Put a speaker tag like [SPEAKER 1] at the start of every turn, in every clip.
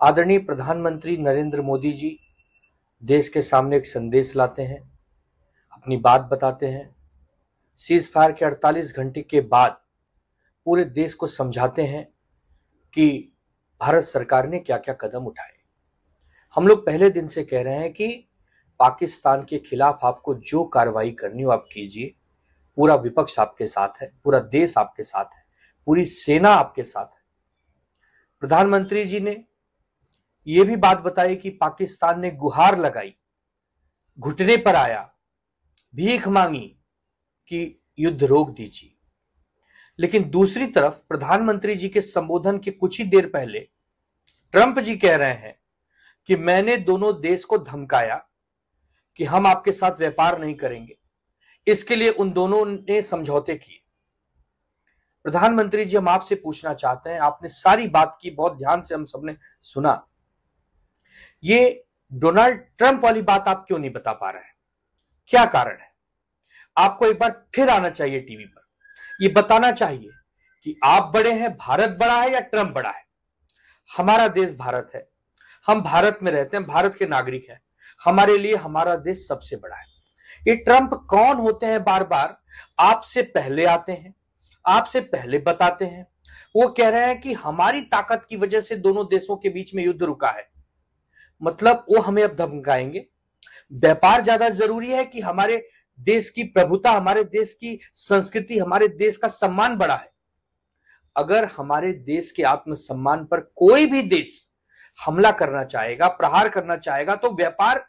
[SPEAKER 1] आदरणीय प्रधानमंत्री नरेंद्र मोदी जी देश के सामने एक संदेश लाते हैं, अपनी बात बताते हैं। सीज फायर के 48 घंटे के बाद पूरे देश को समझाते हैं कि भारत सरकार ने क्या क्या कदम उठाए। हम लोग पहले दिन से कह रहे हैं कि पाकिस्तान के खिलाफ आपको जो कार्रवाई करनी हो आप कीजिए। पूरा विपक्ष आपके साथ है, पूरा देश आपके साथ है, पूरी सेना आपके साथ है। प्रधानमंत्री जी ने यह भी बात बताई कि पाकिस्तान ने गुहार लगाई, घुटने पर आया, भीख मांगी कि युद्ध रोक दीजिए। लेकिन दूसरी तरफ प्रधानमंत्री जी के संबोधन के कुछ ही देर पहले ट्रंप जी कह रहे हैं कि मैंने दोनों देश को धमकाया कि हम आपके साथ व्यापार नहीं करेंगे। इसके लिए उन दोनों ने समझौते किए। प्रधानमंत्री जी, हम आपसे पूछना चाहते हैं, आपने सारी बात की, बहुत ध्यान से हम सबने सुना, ये डोनाल्ड ट्रंप वाली बात आप क्यों नहीं बता पा रहे हैं? क्या कारण है? आपको एक बार फिर आना चाहिए टीवी पर, ये बताना चाहिए कि आप बड़े हैं, भारत बड़ा है या ट्रंप बड़ा है। हमारा देश भारत है, हम भारत में रहते हैं, भारत के नागरिक हैं। हमारे लिए हमारा देश सबसे बड़ा है। ये ट्रंप कौन होते हैं? बार बार आपसे पहले आते हैं, आपसे पहले बताते हैं। वो कह रहे हैं कि हमारी ताकत की वजह से दोनों देशों के बीच में युद्ध रुका है। मतलब वो हमें अब धमकाएंगे। व्यापार ज्यादा जरूरी है कि हमारे देश की प्रभुता, हमारे देश की संस्कृति, हमारे देश का सम्मान बड़ा है। अगर हमारे देश के आत्मसम्मान पर कोई भी देश हमला करना चाहेगा, प्रहार करना चाहेगा, तो व्यापार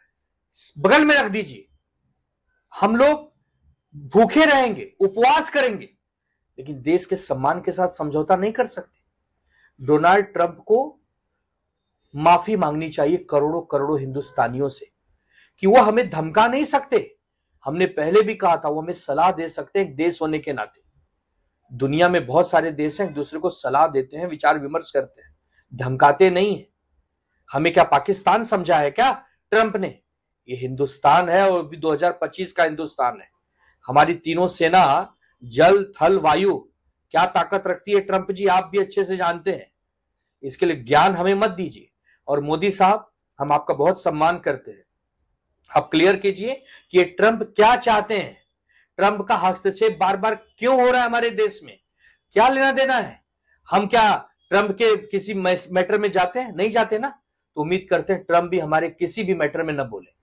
[SPEAKER 1] बगल में रख दीजिए। हम लोग भूखे रहेंगे, उपवास करेंगे, लेकिन देश के सम्मान के साथ समझौता नहीं कर सकते। डोनाल्ड ट्रंप को माफी मांगनी चाहिए करोड़ों करोड़ों हिंदुस्तानियों से कि वो हमें धमका नहीं सकते। हमने पहले भी कहा था, वो हमें सलाह दे सकते हैं एक देश होने के नाते। दुनिया में बहुत सारे देश हैं, एक दूसरे को सलाह देते हैं, विचार विमर्श करते हैं, धमकाते नहीं है। हमें क्या पाकिस्तान समझा है क्या ट्रंप ने? ये हिंदुस्तान है और भी 2025 का हिंदुस्तान है। हमारी तीनों सेना, जल थल वायु, क्या ताकत रखती है ट्रंप जी, आप भी अच्छे से जानते हैं। इसके लिए ज्ञान हमें मत दीजिए। और मोदी साहब, हम आपका बहुत सम्मान करते हैं। आप क्लियर कीजिए कि ये ट्रंप क्या चाहते हैं। ट्रंप का हस्तक्षेप बार बार क्यों हो रहा है हमारे देश में? क्या लेना देना है? हम क्या ट्रंप के किसी मैटर में जाते हैं? नहीं जाते ना। तो उम्मीद करते हैं ट्रंप भी हमारे किसी भी मैटर में न बोले।